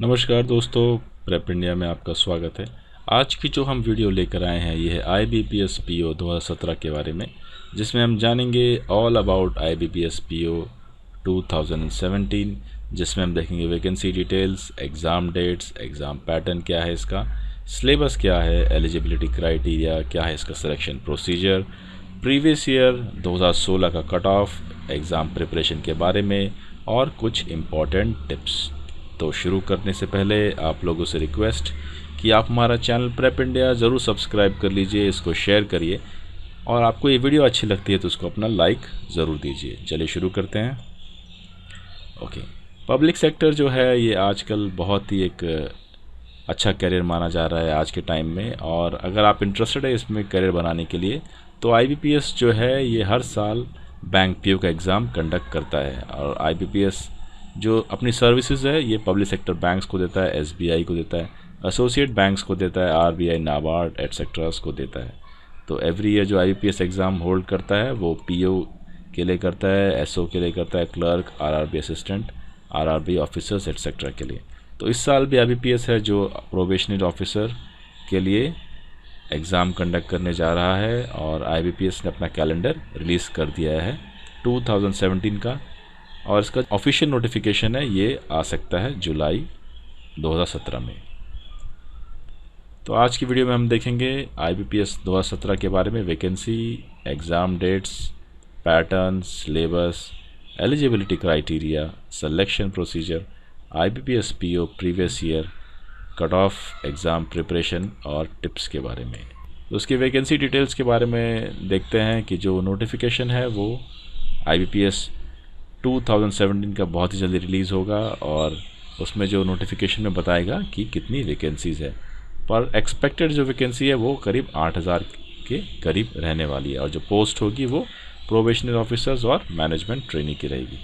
नमस्कार दोस्तों, prep India में आपका स्वागत है। आज की जो हम वीडियो लेकर आए हैं ये है IBPS PO 2017 के बारे में, जिसमें हम जानेंगे ऑल अबाउट IBPS PO 2017, जिसमें हम देखेंगे vacancy details, exam dates, exam pattern क्या है इसका, सिलेबस क्या है, एलिजिबिलिटी क्राइटेरिया क्या है, इसका सिलेक्शन प्रोसीजर, प्रीवियस ईयर 2016 का कट ऑफ, एग्ज़ाम प्रिपरेशन के बारे में और कुछ इम्पॉर्टेंट टिप्स। तो शुरू करने से पहले आप लोगों से रिक्वेस्ट कि आप हमारा चैनल प्रेप इंडिया ज़रूर सब्सक्राइब कर लीजिए, इसको शेयर करिए और आपको ये वीडियो अच्छी लगती है तो उसको अपना लाइक ज़रूर दीजिए। चलिए शुरू करते हैं। ओके, पब्लिक सेक्टर जो है ये आजकल बहुत ही एक अच्छा करियर माना जा रहा है आज के टाइम में, और अगर आप इंटरेस्टेड है इसमें करियर बनाने के लिए तो IBPS जो है ये हर साल बैंक PO का एग्ज़ाम कंडक्ट करता है। और IBPS जो अपनी सर्विसेज है ये पब्लिक सेक्टर बैंक्स को देता है, SBI को देता है, एसोसिएट बैंक्स को देता है, RBI, नाबार्ड एटसेट्रास को देता है। तो एवरी ईयर जो IBPS एग्ज़ाम होल्ड करता है वो PO के लिए करता है, SO के लिए करता है, clerk, RRB assistant, RRB officers etcetera के लिए। तो इस साल भी IBPS है जो प्रोबेशनरी ऑफिसर के लिए एग्ज़ाम कंडक्ट करने जा रहा है, और IBPS ने अपना कैलेंडर रिलीज़ कर दिया है 2017 का, और इसका ऑफिशियल नोटिफिकेशन है ये आ सकता है जुलाई 2017 में। तो आज की वीडियो में हम देखेंगे IBPS 2017 के बारे में, vacancy, exam dates, pattern, syllabus, eligibility criteria, selection procedure, IBPS PO previous year, cut off, exam preparation और टिप्स के बारे में। तो उसकी वैकेंसी डिटेल्स के बारे में देखते हैं कि जो नोटिफिकेशन है वो IBPS 2017 का बहुत ही जल्दी रिलीज़ होगा, और उसमें जो नोटिफिकेशन में बताएगा कि कितनी वैकेंसीज़ है। पर एक्सपेक्टेड जो वैकेंसी है वो करीब 8000 के करीब रहने वाली है, और जो पोस्ट होगी वो प्रोबेशनरी ऑफिसर्स और मैनेजमेंट ट्रेनी की रहेगी।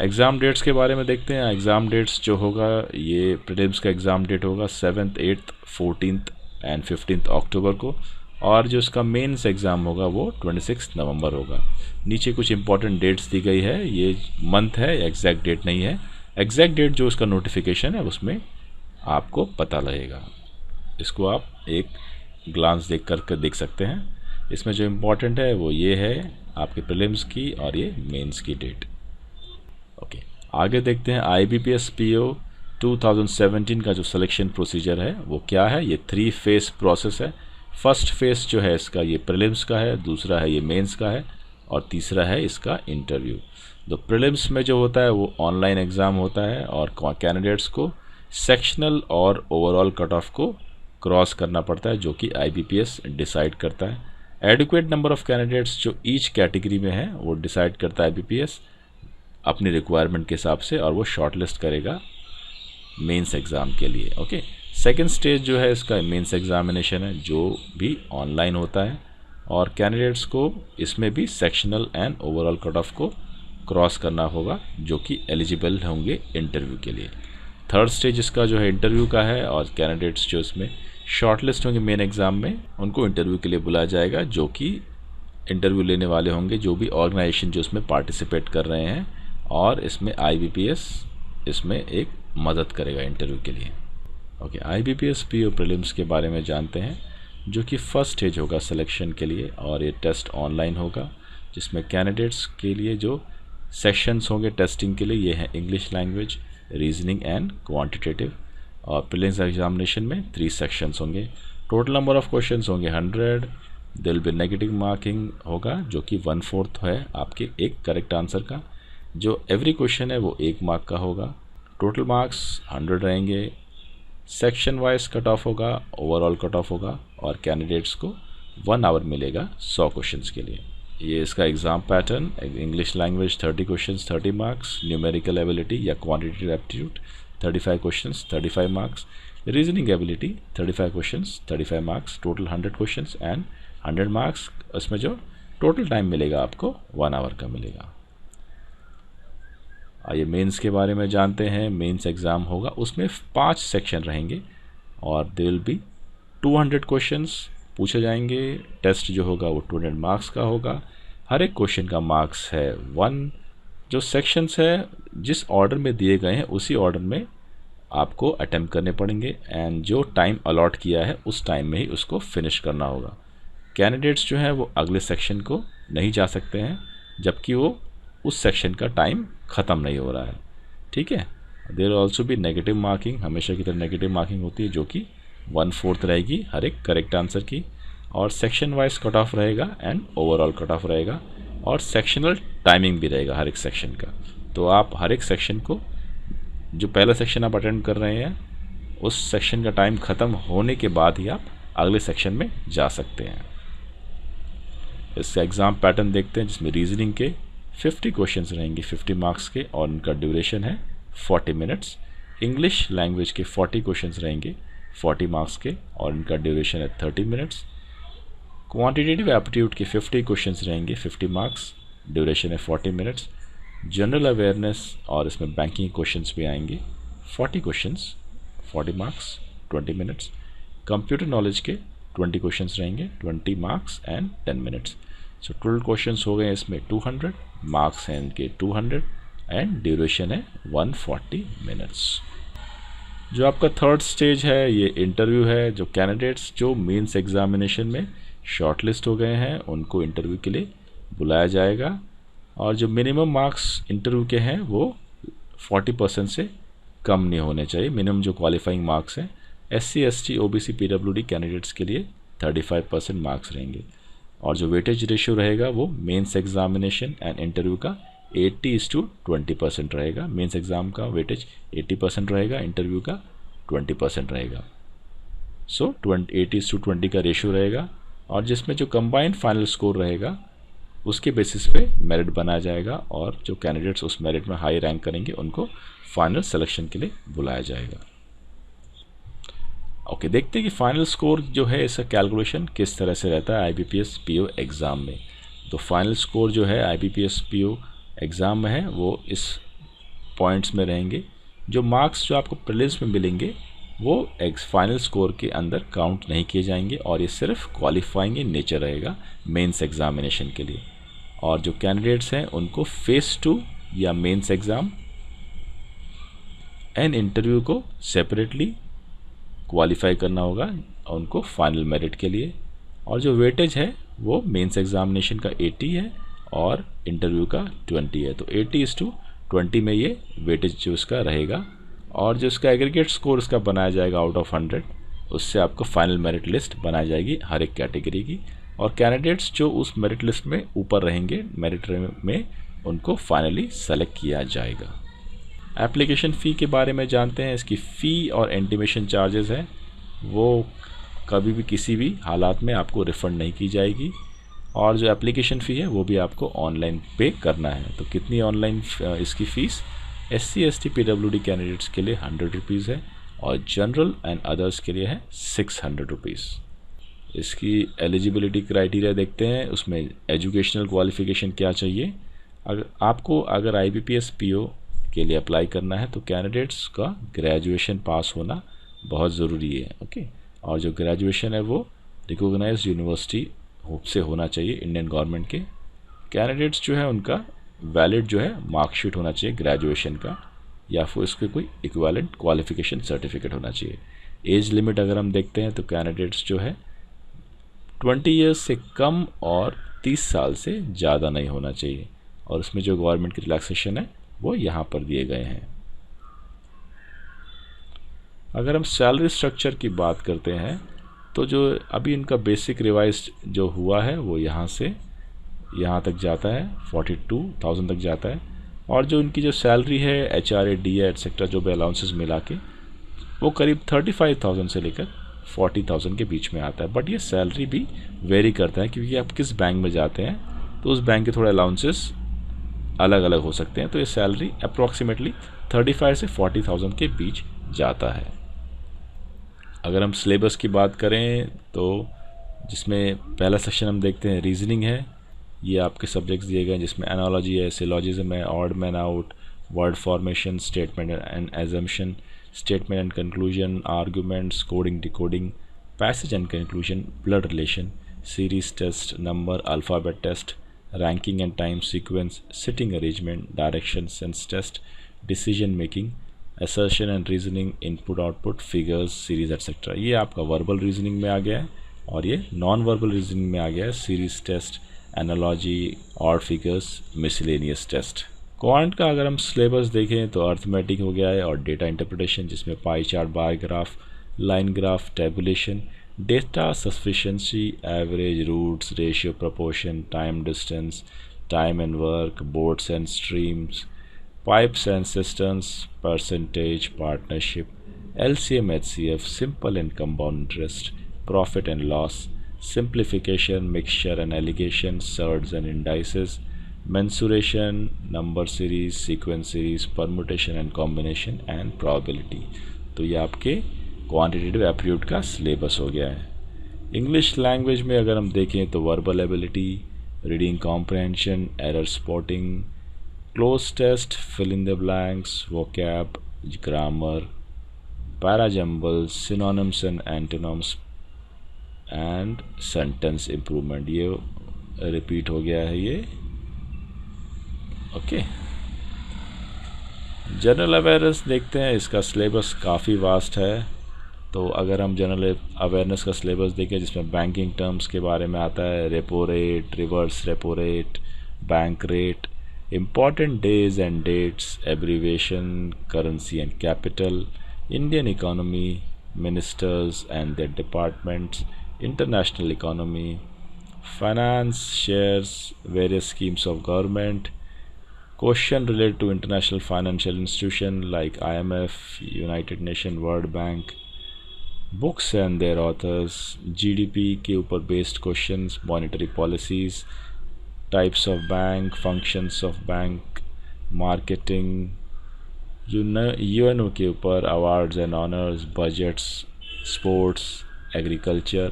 एग्ज़ाम डेट्स के बारे में देखते हैं। एग्ज़ाम डेट्स जो होगा ये प्रीलिम्स का एग्ज़ाम डेट होगा 7th, 8th, 14th and 15th अक्टूबर को, और जो इसका मेंस एग्ज़ाम होगा वो 26 नवंबर होगा। नीचे कुछ इंपॉर्टेंट डेट्स दी गई है, ये मंथ है, एग्जैक्ट डेट नहीं है। एग्जैक्ट डेट जो इसका नोटिफिकेशन है उसमें आपको पता लगेगा, इसको आप एक ग्लांस देख कर देख सकते हैं। इसमें जो इम्पोर्टेंट है वो ये है आपके प्रीलिम्स की और ये मेंस की डेट। ओके, आगे देखते हैं IBPS PO 2017 का जो सिलेक्शन प्रोसीजर है वो क्या है। ये 3 फेस प्रोसेस है। फर्स्ट फेस जो है इसका ये प्रीलिम्स का है, दूसरा है ये मेंस का है, और तीसरा है इसका इंटरव्यू। तो प्रीलिम्स में जो होता है वो ऑनलाइन एग्ज़ाम होता है, और कैंडिडेट्स को सेक्शनल और ओवरऑल कट ऑफ को क्रॉस करना पड़ता है, जो कि IBPS डिसाइड करता है। एडिक्वेट नंबर ऑफ कैंडिडेट्स जो ईच कैटेगरी में है वो डिसाइड करता है IBPS अपनी रिक्वायरमेंट के हिसाब से, और वो शॉर्ट लिस्ट करेगा मेंस एग्ज़ाम के लिए। ओके, सेकेंड स्टेज जो है इसका मेंस एग्जामिनेशन है जो भी ऑनलाइन होता है, और कैंडिडेट्स को इसमें भी sectional and overall cut off को क्रॉस करना होगा, जो कि एलिजिबल होंगे इंटरव्यू के लिए। थर्ड स्टेज इसका जो है इंटरव्यू का है, और कैंडिडेट्स जो इसमें शॉर्ट लिस्ट होंगे मेन एग्ज़ाम में उनको इंटरव्यू के लिए बुलाया जाएगा, जो कि इंटरव्यू लेने वाले होंगे जो भी ऑर्गेनाइजेशन जो इसमें पार्टिसिपेट कर रहे हैं, और इसमें IBPS इसमें एक मदद करेगा इंटरव्यू के लिए। ओके, IBPS PO प्रीलिम्स के बारे में जानते हैं, जो कि फर्स्ट स्टेज होगा सिलेक्शन के लिए, और ये टेस्ट ऑनलाइन होगा, जिसमें कैंडिडेट्स के लिए जो सेक्शंस होंगे टेस्टिंग के लिए ये हैं English language, reasoning and quantitative. और प्रीलिम्स एग्जामिनेशन में 3 सेक्शंस होंगे। टोटल नंबर ऑफ क्वेश्चंस होंगे 100। दिल बी नेगेटिव मार्किंग होगा, जो कि 1/4 है आपके एक करेक्ट आंसर का। जो एवरी क्वेश्चन है वो 1 मार्क का होगा। टोटल मार्क्स 100 रहेंगे। सेक्शन वाइज कट ऑफ होगा, ओवरऑल कट ऑफ होगा, और कैंडिडेट्स को 1 आवर मिलेगा 100 क्वेश्चंस के लिए। ये इसका exam pattern, English language 30 questions 30 marks, numerical ability या quantitative aptitude 35 questions 35 marks, reasoning ability 35 questions 35 marks, total 100 questions and 100 marks. उसमें जो टोटल टाइम मिलेगा आपको 1 आवर का मिलेगा। आइए मेंस के बारे में जानते हैं। मेंस एग्ज़ाम होगा, उसमें 5 सेक्शन रहेंगे, और दे विल बी 200 क्वेश्चंस पूछे जाएंगे। टेस्ट जो होगा वो 200 मार्क्स का होगा। हर एक क्वेश्चन का मार्क्स है 1 जो सेक्शंस है जिस ऑर्डर में दिए गए हैं उसी ऑर्डर में आपको अटेम्प्ट करने पड़ेंगे एंड जो टाइम अलॉट किया है उस टाइम में ही उसको फिनिश करना होगा। कैंडिडेट्स जो हैं वो अगले सेक्शन को नहीं जा सकते हैं जबकि वो उस सेक्शन का टाइम ख़त्म नहीं हो रहा है। ठीक है। देयर ऑल्सो भी नेगेटिव मार्किंग, हमेशा की तरह नेगेटिव मार्किंग होती है जो कि 1/4 रहेगी हर एक करेक्ट आंसर की, और सेक्शन वाइज कट ऑफ रहेगा एंड ओवरऑल कट ऑफ रहेगा, और सेक्शनल टाइमिंग भी रहेगा हर एक सेक्शन का। तो आप हर एक सेक्शन को, जो पहला सेक्शन आप अटेंड कर रहे हैं उस सेक्शन का टाइम ख़त्म होने के बाद ही आप अगले सेक्शन में जा सकते हैं। इसका एग्ज़ाम पैटर्न देखते हैं जिसमें रीजनिंग के 50 क्वेश्चंस रहेंगे 50 मार्क्स के और उनका ड्यूरेशन है 40 मिनट्स। इंग्लिश लैंग्वेज के 40 क्वेश्चंस रहेंगे 40 मार्क्स के और उनका ड्यूरेशन है 30 मिनट्स। क्वांटिटेटिव एप्टीट्यूड के 50 क्वेश्चंस रहेंगे 50 मार्क्स, ड्यूरेशन है 40 मिनट्स। जनरल अवेयरनेस और इसमें बैंकिंग क्वेश्चंस भी आएंगे 40 questions 40 marks 20 minutes. Computer knowledge के 20 क्वेश्चंस रहेंगे 20 marks and 10 minutes. So 12 questions हो गए इसमें 200 मार्क्स हैं इनके 200 एंड ड्यूरेशन है 140 मिनट्स। जो आपका थर्ड स्टेज है ये इंटरव्यू है। जो कैंडिडेट्स जो मेंस एग्जामिनेशन में शॉर्टलिस्ट हो गए हैं उनको इंटरव्यू के लिए बुलाया जाएगा, और जो मिनिमम मार्क्स इंटरव्यू के हैं वो 40% से कम नहीं होने चाहिए। मिनिमम जो क्वालिफाइंग मार्क्स हैं SC ST OBC PWD candidates के लिए 35% मार्क्स रहेंगे, और जो वेटेज रेशियो रहेगा वो मेंस एग्जामिनेशन एंड इंटरव्यू का 80:20% रहेगा। मेंस एग्ज़ाम का वेटेज 80% रहेगा, इंटरव्यू का 20% रहेगा। सो 80:20 का रेशियो रहेगा, और जिसमें जो कंबाइंड फाइनल स्कोर रहेगा उसके बेसिस पे मेरिट बनाया जाएगा, और जो कैंडिडेट्स उस मेरिट में हाई रैंक करेंगे उनको फाइनल सिलेक्शन के लिए बुलाया जाएगा। ओके, देखते हैं कि फाइनल स्कोर जो है इसका कैलकुलेशन किस तरह से रहता है IBPS PO एग्ज़ाम में। तो फाइनल स्कोर जो है IBPS PO एग्ज़ाम में है वो इस पॉइंट्स में रहेंगे। जो मार्क्स जो आपको प्रीलिम्स में मिलेंगे वो फाइनल स्कोर के अंदर काउंट नहीं किए जाएंगे, और ये सिर्फ क्वालिफाइंग इन नेचर रहेगा मेंस एग्जामिनेशन के लिए। और जो कैंडिडेट्स हैं उनको फेस 2 या मेंस एग्ज़ाम एंड इंटरव्यू को सेपरेटली क्वालिफाई करना होगा उनको फाइनल मेरिट के लिए। और जो वेटेज है वो मेंस एग्जामिनेशन का 80 है और इंटरव्यू का 20 है। तो 80:20 में ये वेटेज जो इसका रहेगा, और जो इसका एग्रीगेट स्कोर इसका बनाया जाएगा आउट ऑफ 100, उससे आपको फाइनल मेरिट लिस्ट बनाई जाएगी हर एक कैटेगरी की, और कैंडिडेट्स जो उस मेरिट लिस्ट में ऊपर रहेंगे मेरिट में उनको फाइनली सेलेक्ट किया जाएगा। एप्लीकेशन फ़ी के बारे में जानते हैं। इसकी फ़ी और इंटीमेशन चार्जेस है वो कभी भी किसी भी हालात में आपको रिफ़ंड नहीं की जाएगी, और जो एप्लीकेशन फ़ी है वो भी आपको ऑनलाइन पे करना है। तो कितनी ऑनलाइन इसकी fees SC ST PWD candidates के लिए 100 रुपीज़ है, और जनरल एंड अदर्स के लिए है 600 रुपीज़। इसकी एलिजिबिलिटी क्राइटेरिया देखते हैं, उसमें एजुकेशनल क्वालिफ़िकेशन क्या चाहिए। अगर IBPS PO के लिए अप्लाई करना है तो कैंडिडेट्स का ग्रेजुएशन पास होना बहुत ज़रूरी है। ओके, और जो ग्रेजुएशन है वो रिकॉग्नाइज्ड यूनिवर्सिटी से होना चाहिए इंडियन गवर्नमेंट के। कैंडिडेट्स जो है उनका वैलिड जो है मार्कशीट होना चाहिए ग्रेजुएशन का, या फिर उसके कोई इक्विवेलेंट क्वालिफिकेशन सर्टिफिकेट होना चाहिए। एज लिमिट अगर हम देखते हैं तो कैंडिडेट्स जो है 20 ईयर्स से कम और 30 साल से ज़्यादा नहीं होना चाहिए, और उसमें जो गवर्नमेंट की रिलैक्सेशन है वो यहाँ पर दिए गए हैं। अगर हम सैलरी स्ट्रक्चर की बात करते हैं तो जो अभी इनका बेसिक रिवाइज जो हुआ है वो यहाँ से यहाँ तक जाता है 42,000 तक जाता है, और जो इनकी जो सैलरी है HRA DA एटसेट्रा जो भी अलाउंसेस मिला के वो करीब 35,000 से लेकर 40,000 के बीच में आता है। बट ये सैलरी भी वेरी करता है क्योंकि आप किस बैंक में जाते हैं तो उस बैंक के थोड़े अलाउंसेस अलग अलग हो सकते हैं। तो ये सैलरी अप्रॉक्सीमेटली 35 से 40,000 के बीच जाता है। अगर हम सिलेबस की बात करें तो जिसमें पहला सेक्शन हम देखते हैं रीजनिंग है। ये आपके सब्जेक्ट्स दिए गए हैं जिसमें एनालॉजी है, सिलॉजिज्म है, odd man out, word formation, statement and assumption, statement and conclusion, arguments, coding decoding, passage and conclusion, blood relation, series test, number, alphabet test, ranking and time sequence, sitting arrangement, direction sense test, decision making, assertion and reasoning, input output, figures, series etc. ये आपका verbal reasoning में आ गया है और ये non verbal reasoning में आ गया है series test, analogy, odd figures, miscellaneous test. Quant का अगर हम सिलेबस देखें तो अर्थमेटिक हो गया है और डेटा इंटरप्रिटेशन जिसमें pie chart, bar graph, line graph, tabulation, data sufficiency, average, roots, ratio, proportion, time distance, time and work, boards and streams, pipes and systems, percentage, partnership, LCM, HCF, simple and compound interest, profit and loss, simplification, mixture and alligation, surds and indices, mensuration, number series, sequence series, permutation and combination and probability। तो ये आपके quantitative aptitude का syllabus हो गया है। English language में अगर हम देखें तो verbal ability, reading comprehension, error spotting, cloze test, fill in the blanks, vocab, grammar, parajumbles, synonyms and antonyms and sentence improvement. ये रिपीट हो गया है ये। ओके, जनरल अवेयरनेस देखते हैं। इसका सिलेबस काफ़ी वास्ट है। तो अगर हम जनरल अवेयरनेस का सिलेबस देखें जिसमें बैंकिंग टर्म्स के बारे में आता है, repo rate, reverse repo rate, bank rate, important days and dates, abbreviation, currency and capital, Indian economy, ministers and their departments, international economy, finance, shares, various schemes of government, question related to international financial institution like IMF, United Nations, World Bank, books and their authors, GDP के ऊपर based questions, monetary policies, types of bank, functions of bank, marketing, UNO के ऊपर awards and honors, budgets, sports, agriculture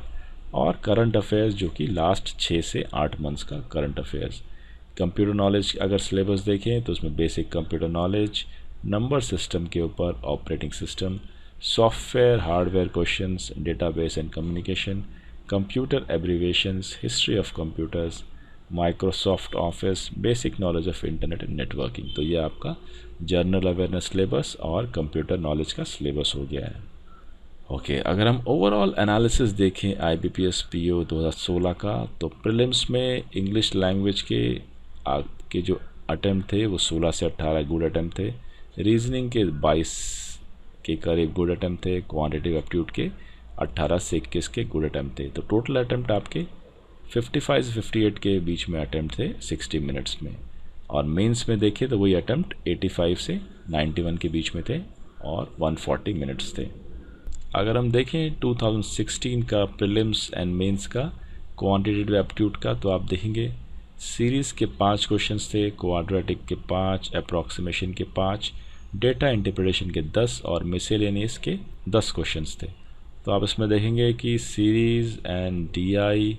और current affairs जो कि last 6 से 8 months का current affairs. Computer knowledge अगर सिलेबस देखें तो उसमें basic computer knowledge, number system के ऊपर operating system, software hardware questions, database and communication, computer abbreviations, history of computers, Microsoft office, basic knowledge of internet and networking. तो ये आपका general awareness syllabus और कंप्यूटर नॉलेज का syllabus हो गया है। ओके, अगर हम ओवरऑल एनालिसिस देखें IBPS PO 2016 का, तो प्रीलिम्स में इंग्लिश लैंग्वेज के जो अटैम्प्ट थे वो 16 से 18 गुड अटैम्प्ट थे, रीजनिंग के 22 के करीब गुड अटैम्प्ट थे, क्वांटिटेटिव एप्टीट्यूड के 18 से 21 के गुड अटैम्प्ट थे। तो टोटल अटैम्प्ट आपके 55 से 58 के बीच में अटैम्प्ट थे 60 मिनट्स में। और मेंस में देखें तो वही अटैम्प्ट 85 से 91 के बीच में थे और 140 मिनट्स थे। अगर हम देखें 2016 का प्रीलिम्स एंड मेंस का क्वांटिटेटिव एप्टीट्यूड का, तो आप देखेंगे सीरीज़ के 5 क्वेश्चंस थे, क्वाड्रेटिक के 5, अप्रॉक्सीमेशन के 5, डेटा इंटरप्रिटेशन के 10 और मिसलेनियस के 10 क्वेश्चंस थे। तो आप इसमें देखेंगे कि series and DI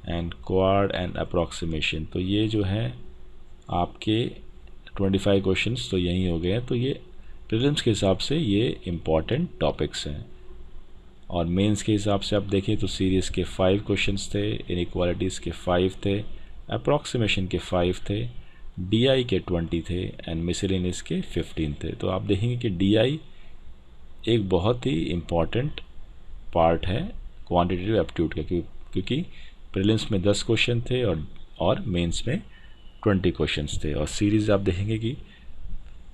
and quad and approximation, तो ये जो है आपके 25 क्वेश्चंस तो यही हो गए हैं। तो ये प्रीलिम्स के हिसाब से ये इम्पॉर्टेंट टॉपिक्स हैं। और मेंस के हिसाब से आप देखें तो सीरीज़ के 5 क्वेश्चंस थे, इनइक्वालिटीज़ के 5 थे, अप्रॉक्सीमेशन के 5 थे, DI के 20 थे एंड मिसलेनियस के 15 थे। तो आप देखेंगे कि DI एक बहुत ही इम्पॉर्टेंट पार्ट है क्वांटिटेटिव एप्टीट्यूड का, क्योंकि प्रीलिम्स में 10 क्वेश्चन थे और मेंस में 20 क्वेश्चंस थे। और सीरीज़ आप देखेंगे कि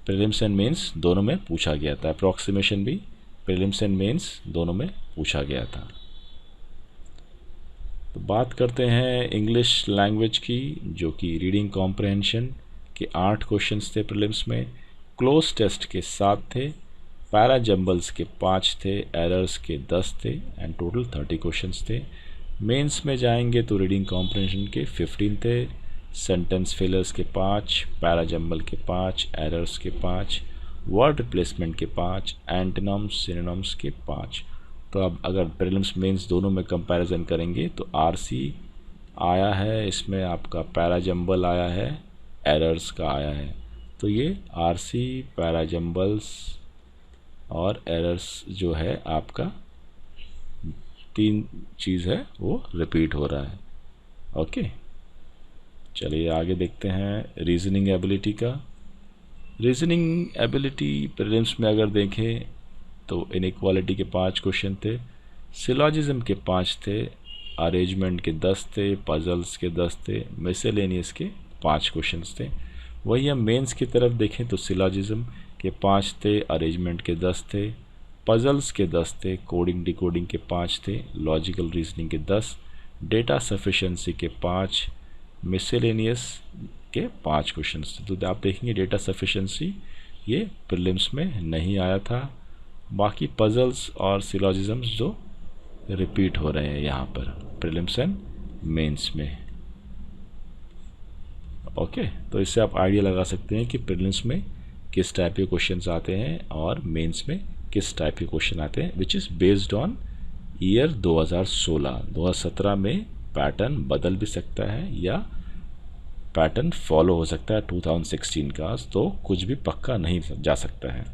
प्रीलिम्स एंड मेंस दोनों में पूछा गया था, अप्रॉक्सीमेशन भी प्रीलिम्स एंड मेंस दोनों में पूछा गया था। तो बात करते हैं इंग्लिश लैंग्वेज की, जो कि रीडिंग कॉम्प्रहेंशन के 8 क्वेश्चंस थे प्रीलिम्स में, क्लोज टेस्ट के 7 थे, पैराजम्बल्स के 5 थे, एरर्स के 10 थे एंड टोटल 30 क्वेश्चंस थे। मेंस में जाएंगे तो रीडिंग कॉम्प्रहेंशन के 15 थे, सेंटेंस फिलर्स के 5, पैराजम्बल के 5, एरर्स के 5, वर्ड रिप्लेसमेंट के 5, एंटोनिम्स सिनोनिम्स के 5। तो अब अगर प्रीलिम्स मेंस दोनों में कंपैरिजन करेंगे तो RC आया है, इसमें आपका पैराजम्बल आया है, एरर्स का आया है। तो ये RC, पैराजम्बल्स और एरर्स जो है आपका 3 चीज़ है वो रिपीट हो रहा है। ओके, चलिए आगे देखते हैं रीजनिंग एबिलिटी का। रीजनिंग एबिलिटी प्रीलिम्स में अगर देखें तो इनइक्वालिटी के 5 क्वेश्चन थे, सिलॉजिज्म के 5 थे, अरेंजमेंट के 10 थे, पजल्स के 10 थे, मिसलेनियस के 5 क्वेश्चंस थे। वही हम मेंस की तरफ देखें तो सिलॉजिज्म के 5 थे, अरेंजमेंट के 10 थे, पजल्स के 10 थे, कोडिंग डिकोडिंग के 5 थे, लॉजिकल रीजनिंग के 10, डेटा सफिशिएंसी के 5, मिसलेनियस के 5 क्वेश्चंस थे। तो आप देखेंगे डेटा सफिशिएंसी ये प्रीलिम्स में नहीं आया था। बाकी पजल्स और सिलॉजिज्म्स जो रिपीट हो रहे हैं यहाँ पर प्रीलिम्स एंड मेंस में। ओके, तो इससे आप आइडिया लगा सकते हैं कि प्रीलिम्स में किस टाइप के क्वेश्चंस आते हैं और मेंस में किस टाइप के क्वेश्चन आते हैं, which is based on year 2016। 2017 में पैटर्न बदल भी सकता है या पैटर्न फॉलो हो सकता है 2016 का, तो कुछ भी पक्का नहीं जा सकता है।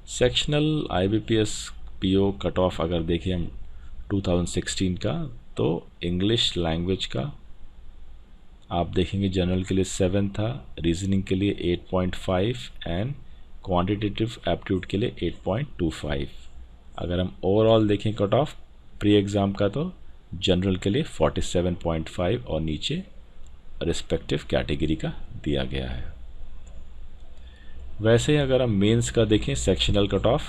Sectional IBPS PO cut off अगर देखें हम 2016 का, तो इंग्लिश लैंग्वेज का आप देखेंगे जनरल के लिए 7 था, रीजनिंग के लिए 8.5 एंड क्वांटिटेटिव एप्टीट्यूड के लिए 8.25। अगर हम ओवरऑल देखें कट ऑफ प्री एग्ज़ाम का तो जनरल के लिए 47.5 और नीचे रिस्पेक्टिव कैटेगरी का दिया गया है। वैसे ही अगर हम मेंस का देखें सेक्शनल कट ऑफ,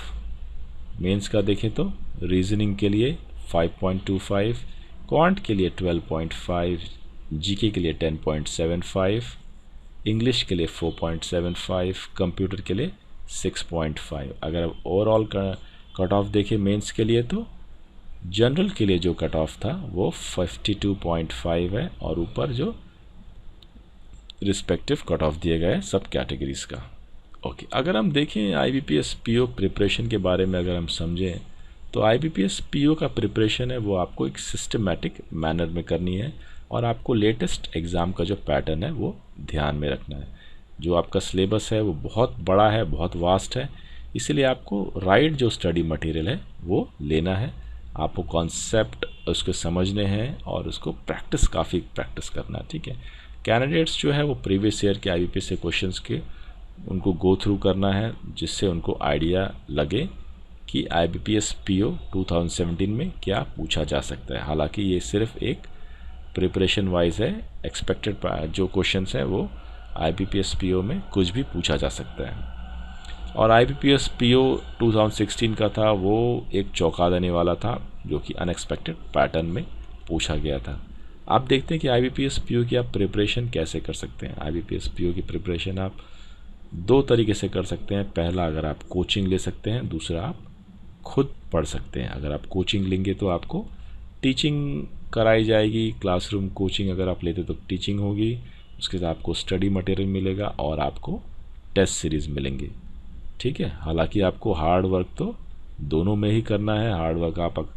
मेंस का देखें तो रीजनिंग के लिए 5.25, क्वांट के लिए 12.5, जीके के लिए 10.75, इंग्लिश के लिए 4.75, कंप्यूटर के लिए 6.5। अगर अब ओवरऑल का कट ऑफ देखें मेंस के लिए तो जनरल के लिए जो कट ऑफ था वो 52.5 है और ऊपर जो रिस्पेक्टिव कट ऑफ दिए गए सब कैटेगरीज का। ओके, अगर हम देखें IBPS PO प्रिपरेशन के बारे में अगर हम समझें तो IBPS PO का प्रिपरेशन है वो आपको एक सिस्टमेटिक मैनर में करनी है और आपको लेटेस्ट एग्ज़ाम का जो पैटर्न है वो ध्यान में रखना है। जो आपका सिलेबस है वो बहुत बड़ा है, बहुत वास्ट है, इसीलिए आपको राइट जो स्टडी मटेरियल है वो लेना है। आपको कॉन्सेप्ट उसके समझने हैं और उसको काफ़ी प्रैक्टिस करना है। ठीक है, कैंडिडेट्स जो है वो प्रीवियस ईयर के IBPS से क्वेश्चंस के उनको गो थ्रू करना है जिससे उनको आइडिया लगे कि IBPS PO 2017 में क्या पूछा जा सकता है। हालांकि ये सिर्फ एक प्रिपरेशन वाइज है, एक्सपेक्टेड जो क्वेश्चंस हैं वो IBPS PO में कुछ भी पूछा जा सकता है। और IBPS PO 2016 का था वो एक चौंका देने वाला था जो कि अनएक्सपेक्टेड पैटर्न में पूछा गया था। आप देखते हैं कि IBPS PO की आप प्रिपरेशन कैसे कर सकते हैं। IBPS PO की प्रिपरेशन आप 2 तरीके से कर सकते हैं। पहला, अगर आप कोचिंग ले सकते हैं, दूसरा आप खुद पढ़ सकते हैं। अगर आप कोचिंग लेंगे तो आपको टीचिंग कराई जाएगी, क्लासरूम कोचिंग अगर आप लेते तो टीचिंग होगी, उसके साथ आपको स्टडी मटेरियल मिलेगा और आपको टेस्ट सीरीज़ मिलेंगे। ठीक है, हालांकि आपको हार्ड वर्क तो दोनों में ही करना है। हार्ड वर्क आप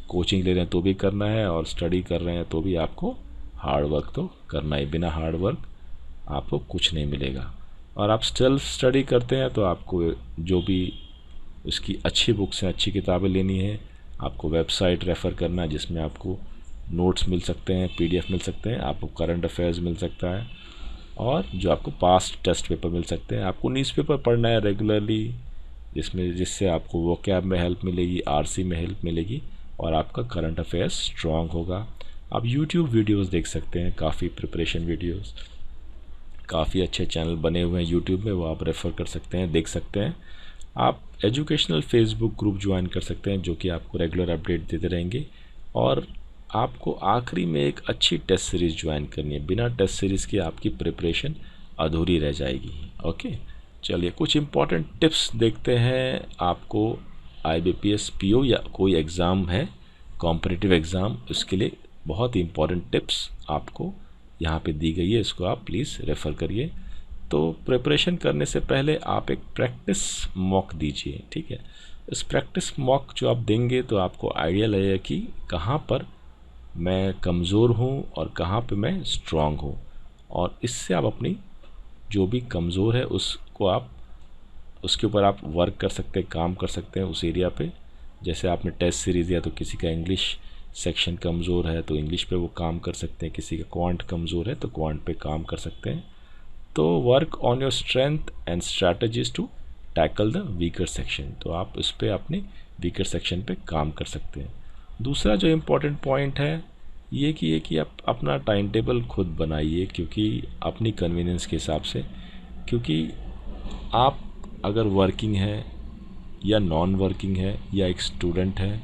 कोचिंग ले रहे हैं तो भी करना है और स्टडी कर रहे हैं तो भी आपको हार्ड वर्क तो करना ही। बिना हार्ड वर्क आपको कुछ नहीं मिलेगा। और आप सेल्फ स्टडी करते हैं तो आपको जो भी उसकी अच्छी बुक्स हैं, अच्छी किताबें लेनी है, आपको वेबसाइट रेफ़र करना है जिसमें आपको नोट्स मिल सकते हैं, PDF मिल सकते हैं, आपको करंट अफेयर्स मिल सकता है और जो आपको पास्ट टेस्ट पेपर मिल सकते हैं। आपको न्यूज़पेपर पढ़ना है रेगुलरली जिससे आपको वोकैब में हेल्प मिलेगी, RC में हेल्प मिलेगी और आपका करंट अफेयर्स स्ट्रॉन्ग होगा। आप YouTube वीडियोस देख सकते हैं, काफ़ी प्रिपरेशन वीडियोस, काफ़ी अच्छे चैनल बने हुए हैं YouTube में, वो आप रेफ़र कर सकते हैं, देख सकते हैं। आप एजुकेशनल फेसबुक ग्रुप ज्वाइन कर सकते हैं जो कि आपको रेगुलर अपडेट देते रहेंगे। और आपको आखिरी में एक अच्छी टेस्ट सीरीज़ ज्वाइन करनी है। बिना टेस्ट सीरीज़ की आपकी प्रिपरेशन अधूरी रह जाएगी। ओके, चलिए कुछ इम्पॉर्टेंट टिप्स देखते हैं। आपको IBPS PO या कोई एग्ज़ाम है, कॉम्पिटिटिव एग्ज़ाम, उसके लिए बहुत ही इम्पॉर्टेंट टिप्स आपको यहाँ पे दी गई है, इसको आप प्लीज़ रेफ़र करिए। तो प्रिपरेशन करने से पहले आप एक प्रैक्टिस मॉक दीजिए। ठीक है, इस प्रैक्टिस मॉक जो आप देंगे तो आपको आइडिया लगेगा कि कहाँ पर मैं कमज़ोर हूँ और कहाँ पे मैं स्ट्रॉन्ग हूँ, और इससे आप अपनी जो भी कमज़ोर है उसको आप उसके ऊपर आप वर्क कर सकते हैं, काम कर सकते हैं उस एरिया पे। जैसे आपने टेस्ट सीरीज़ दिया तो किसी का इंग्लिश सेक्शन कमज़ोर है तो इंग्लिश पे वो काम कर सकते हैं, किसी का क्वांट कमज़ोर है तो क्वांट पे काम कर सकते हैं। तो work on your strength and strategies to tackle the weaker section, तो आप उस पर अपने वीकर सेक्शन पे काम कर सकते हैं। दूसरा जो इम्पोर्टेंट पॉइंट है ये कि आप अपना टाइम टेबल खुद बनाइए, क्योंकि अपनी कन्वीनियंस के हिसाब से, क्योंकि आप अगर वर्किंग है या नॉन वर्किंग है या एक स्टूडेंट है,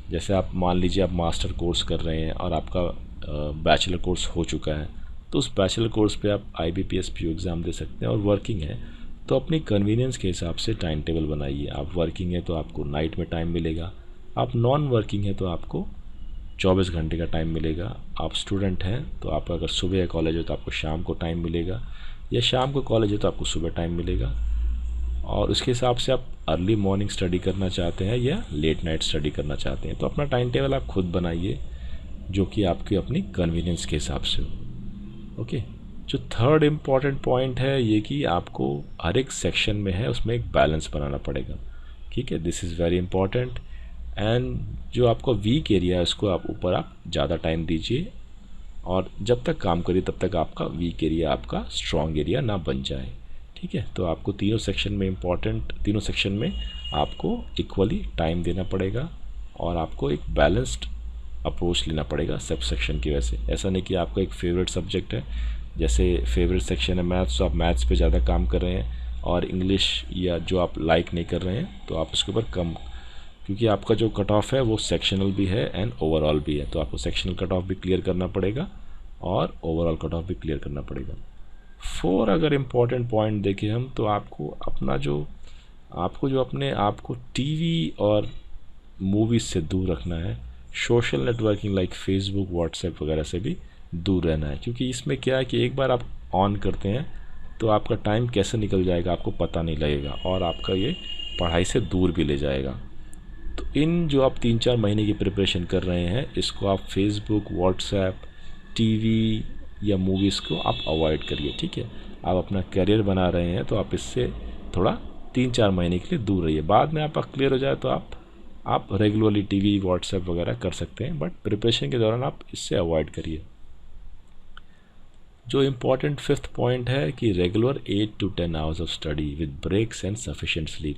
जैसे आप मान लीजिए आप मास्टर कोर्स कर रहे हैं और आपका बैचलर कोर्स हो चुका है, तो उस बैचलर कोर्स पे आप IBPS PO एग्ज़ाम दे सकते हैं। और वर्किंग है तो अपनी कन्वीनियंस के हिसाब से टाइम टेबल बनाइए। आप वर्किंग है तो आपको नाइट में टाइम मिलेगा, आप नॉन वर्किंग है तो आपको 24 घंटे का टाइम मिलेगा। आप स्टूडेंट हैं तो आप अगर सुबह कॉलेज हो तो आपको शाम को टाइम मिलेगा, या शाम को कॉलेज है तो आपको सुबह टाइम मिलेगा। और उसके हिसाब से आप अर्ली मॉर्निंग स्टडी करना चाहते हैं या लेट नाइट स्टडी करना चाहते हैं, तो अपना टाइम टेबल आप खुद बनाइए जो कि आपकी अपनी कन्वीनियंस के हिसाब से हो। ओके, जो थर्ड इम्पॉर्टेंट पॉइंट है ये कि आपको हर एक सेक्शन में है उसमें एक बैलेंस बनाना पड़ेगा। ठीक है, this is very important. And जो आपका वीक एरिया है उसको आप ऊपर आप ज़्यादा टाइम दीजिए, और जब तक काम करिए तब तक आपका वीक एरिया आपका स्ट्रॉन्ग एरिया ना बन जाए। ठीक है, तो आपको तीनों सेक्शन में आपको इक्वली टाइम देना पड़ेगा, और आपको एक बैलेंस्ड अप्रोच लेना पड़ेगा सब सेक्शन की। वैसे ऐसा नहीं कि आपका एक फेवरेट सब्जेक्ट है, जैसे फेवरेट सेक्शन है मैथ्स, तो आप मैथ्स पे ज़्यादा काम कर रहे हैं, और इंग्लिश या जो आप लाइक नहीं कर रहे हैं तो आप उसके ऊपर कम, क्योंकि आपका जो कट ऑफ है वो सेक्शनल भी है एंड ओवरऑल भी है, तो आपको सेक्शनल कट ऑफ भी क्लियर करना पड़ेगा और ओवरऑल कट ऑफ भी क्लियर करना पड़ेगा। 4 अगर इम्पॉर्टेंट पॉइंट देखें हम, तो आपको जो अपने आप को टीवी और मूवीज़ से दूर रखना है, social networking like Facebook WhatsApp वगैरह से भी दूर रहना है, क्योंकि इसमें क्या है कि एक बार आप ऑन करते हैं तो आपका टाइम कैसे निकल जाएगा आपको पता नहीं लगेगा, और आपका ये पढ़ाई से दूर भी ले जाएगा। तो इन जो आप 3-4 महीने की प्रिपरेशन कर रहे हैं, इसको आप फेसबुक, व्हाट्सएप, टीवी या मूवीज़ को आप अवॉइड करिए। ठीक है, आप अपना करियर बना रहे हैं तो आप इससे थोड़ा 3-4 महीने के लिए दूर रहिए। बाद में आपका क्लियर हो जाए तो आप रेगुलरली टीवी, व्हाट्सएप वगैरह कर सकते हैं, बट प्रिपरेशन के दौरान आप इससे अवॉइड करिए। जो इम्पॉर्टेंट 5th पॉइंट है कि regular 8 to 10 hours of study with breaks and sufficient sleep.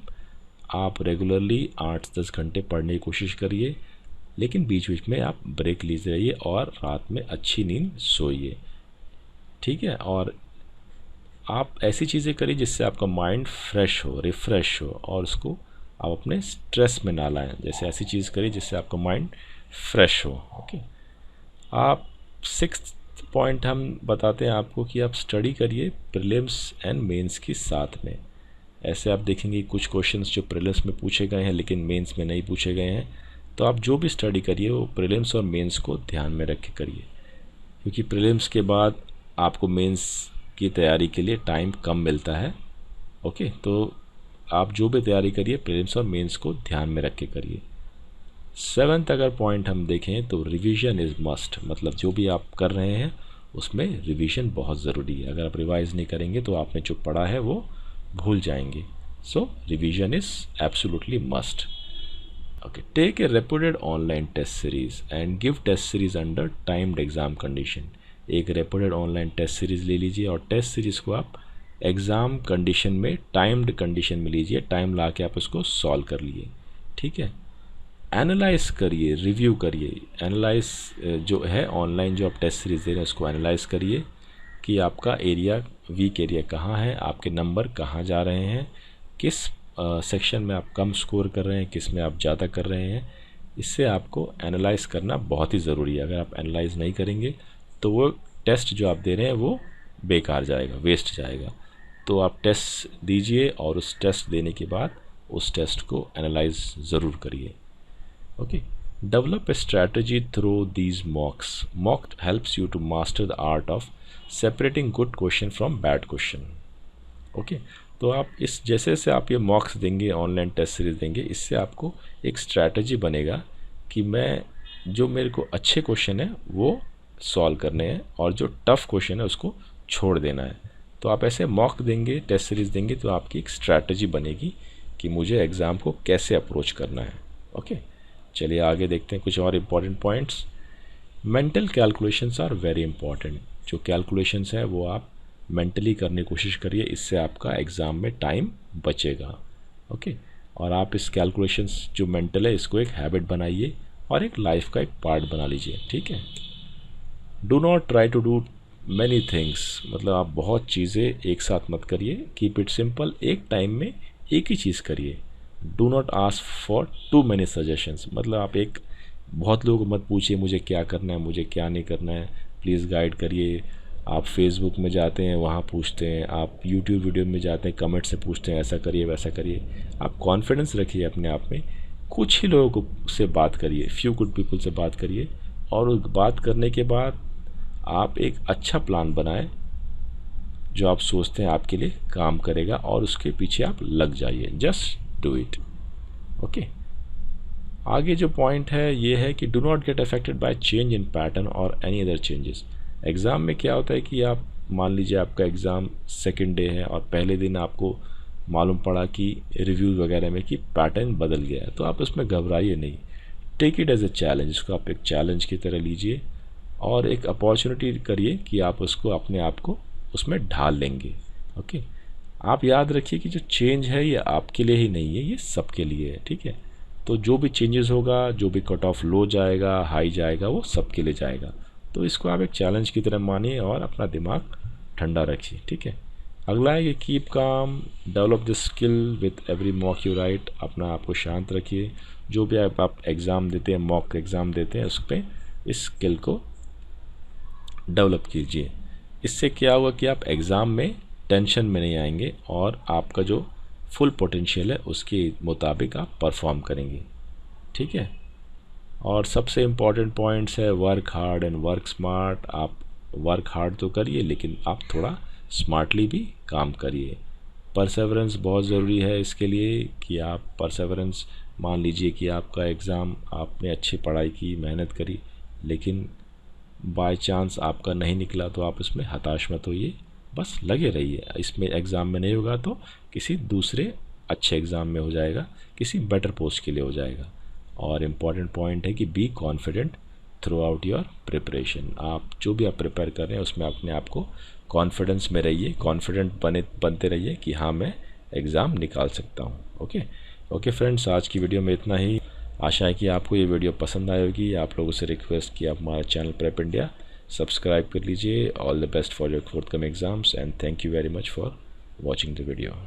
आप रेगुलरली 8-10 घंटे पढ़ने की कोशिश करिए, लेकिन बीच बीच में आप ब्रेक लीजिए रहिए और रात में अच्छी नींद सोइए। ठीक है, और आप ऐसी चीज़ें करिए जिससे आपका माइंड फ्रेश हो, रिफ़्रेश हो, और उसको आप अपने स्ट्रेस में ना लाएं। जैसे ऐसी चीज़ करिए जिससे आपका माइंड फ्रेश हो। ओके, आप 6th पॉइंट हम बताते हैं आपको कि आप स्टडी करिए प्रीलिम्स एंड मेंस की साथ में। ऐसे आप देखेंगे कुछ क्वेश्चंस जो प्रीलिम्स में पूछे गए हैं लेकिन मेंस में नहीं पूछे गए हैं, तो आप जो भी स्टडी करिए वो प्रीलिम्स और मेंस को ध्यान में रख के करिए, क्योंकि प्रीलिम्स के बाद आपको मेंस की तैयारी के लिए टाइम कम मिलता है। ओके, तो आप जो भी तैयारी करिए प्रीलिम्स और मेंस को ध्यान में रख के करिए। 7th अगर पॉइंट हम देखें तो रिवीजन इज़ मस्ट, मतलब जो भी आप कर रहे हैं उसमें रिवीजन बहुत ज़रूरी है। अगर आप रिवाइज नहीं करेंगे तो आपने जो पढ़ा है वो भूल जाएंगे। So revision is absolutely must. Okay, take a reputed online test series and give test series under timed exam condition. एक रेपुटेड ऑनलाइन टेस्ट सीरीज़ ले लीजिए और टेस्ट सीरीज़ को आप एग्ज़ाम कंडीशन में, टाइम्ड कंडीशन में लीजिए, टाइम ला के आप उसको सॉल्व कर लिए। ठीक है, एनालाइज करिए, रिव्यू करिए। एनालाइज जो है ऑनलाइन जो आप टेस्ट सीरीज़ दे रहे हैं उसको एनालाइज करिए कि आपका एरिया, वीक एरिया कहाँ है, आपके नंबर कहाँ जा रहे हैं, किस सेक्शन में आप कम स्कोर कर रहे हैं, किस में आप ज़्यादा कर रहे हैं। इससे आपको एनालाइज करना बहुत ही ज़रूरी है। अगर आप एनालाइज नहीं करेंगे तो वो टेस्ट जो आप दे रहे हैं वो बेकार जाएगा, वेस्ट जाएगा। तो आप टेस्ट दीजिए और उस टेस्ट देने के बाद उस टेस्ट को एनालाइज ज़रूर करिए। Okay, develop a strategy through these mocks. Mock helps you to master the art of separating good question from bad question. Okay, तो आप इस जैसे आप ये मॉक्स देंगे, ऑनलाइन टेस्ट सीरीज देंगे, इससे आपको एक स्ट्रैटेजी बनेगा कि जो मेरे को अच्छे क्वेश्चन है वो सॉल्व करने हैं और जो टफ़ क्वेश्चन है उसको छोड़ देना है। तो आप ऐसे मॉक देंगे, टेस्ट सीरीज देंगे, तो आपकी एक स्ट्रैटेजी बनेगी कि मुझे एग्ज़ाम को कैसे अप्रोच करना है। ओके, चलिए आगे देखते हैं कुछ और important points. Mental calculations are very important. जो कैलकुलेशंस है वो आप मेंटली करने की कोशिश करिए, इससे आपका एग्ज़ाम में टाइम बचेगा। ओके, और आप इस कैलकुलेशंस जो मेंटल है इसको एक हैबिट बनाइए और एक लाइफ का एक पार्ट बना लीजिए। ठीक है, do not try to do many things, मतलब आप बहुत चीज़ें एक साथ मत करिए। कीप इट सिंपल, एक टाइम में एक ही चीज़ करिए। Do not ask for too many suggestions, मतलब आप एक बहुत लोगों को मत पूछिए मुझे क्या करना है, मुझे क्या नहीं करना है, प्लीज़ गाइड करिए। आप फेसबुक में जाते हैं वहाँ पूछते हैं, आप यूट्यूब वीडियो में जाते हैं कमेंट से पूछते हैं ऐसा करिए वैसा करिए। आप कॉन्फिडेंस रखिए अपने आप में, कुछ ही लोगों को से बात करिए, फ्यू गुड पीपल से बात करिए, और उस बात करने के बाद आप एक अच्छा प्लान बनाएं जो आप सोचते हैं आपके लिए काम करेगा, और उसके पीछे आप लग जाइए। Just do it. ओके, आगे जो पॉइंट है ये है कि do not get affected by change in pattern और एनी अदर चेंजेस। एग्ज़ाम में क्या होता है कि आप मान लीजिए आपका एग्ज़ाम सेकेंड डे है और पहले दिन आपको मालूम पड़ा कि रिव्यू वगैरह में कि पैटर्न बदल गया है, तो आप उसमें घबराइए नहीं। Take it as a challenge, इसको आप एक चैलेंज की तरह लीजिए और एक अपॉर्चुनिटी करिए कि आप उसको अपने आप को उसमें ढाल लेंगे। ओके, आप याद रखिए कि जो चेंज है ये आपके लिए ही नहीं है, ये सबके लिए है। ठीक है, तो जो भी चेंजेस होगा, जो भी कट ऑफ लो जाएगा हाई जाएगा, वो सबके लिए जाएगा। तो इसको आप एक चैलेंज की तरह मानिए और अपना दिमाग ठंडा रखिए। ठीक है, अगला है कि keep calm, develop this skill with every mock you right. अपना आपको शांत रखिए, जो भी आप एग्ज़ाम देते हैं, मॉक एग्ज़ाम देते हैं, उस पर इस स्किल को डेवलप कीजिए। इससे क्या होगा कि आप एग्ज़ाम में टेंशन में नहीं आएंगे और आपका जो फुल पोटेंशियल है उसके मुताबिक आप परफॉर्म करेंगे। ठीक है, और सबसे इम्पॉर्टेंट पॉइंट्स है work hard and work smart. आप वर्क हार्ड तो करिए लेकिन आप थोड़ा स्मार्टली भी काम करिए। परसेवरेंस बहुत ज़रूरी है इसके लिए कि आप परसेवरेंस, मान लीजिए कि आपका एग्ज़ाम आपने अच्छी पढ़ाई की, मेहनत करी, लेकिन बाय चांस आपका नहीं निकला तो आप इसमें हताश मत होइए, बस लगे रहिए। इसमें एग्ज़ाम में नहीं होगा तो किसी दूसरे अच्छे एग्ज़ाम में हो जाएगा, किसी बेटर पोस्ट के लिए हो जाएगा। और इम्पॉर्टेंट पॉइंट है कि be confident through out your preparation. आप जो भी आप प्रिपेयर कर रहे हैं उसमें अपने आप को कॉन्फिडेंस में रहिए, कॉन्फिडेंट बनते रहिए कि हाँ मैं एग्ज़ाम निकाल सकता हूँ। ओके फ्रेंड्स, आज की वीडियो में इतना ही। आशा है कि आपको ये वीडियो पसंद आई होगी। आप लोगों से रिक्वेस्ट कि आप हमारे चैनल प्रेप इंडिया सब्सक्राइब कर लीजिए। All the best for your fourth coming exams and thank you very much for watching the video.